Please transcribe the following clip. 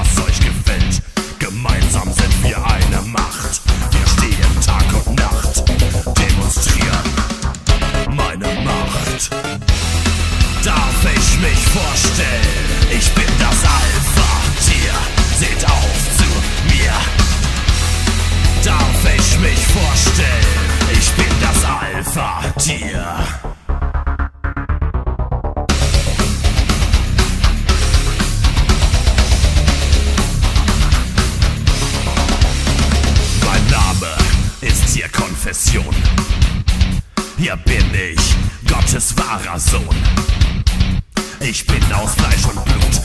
was euch gefällt. Gemeinsam sind wir eine Macht. Wir stehen Tag und Nacht, demonstrieren meine Macht. Darf ich mich vorstellen? Ich bin das Alpha-Tier. Seht auf zu mir. Darf ich mich vorstellen? Ich bin das Alpha-Tier. Mein Name ist hier Konfession. Hier bin ich, Gottes wahrer Sohn. Ich bin aus Fleisch und Blut,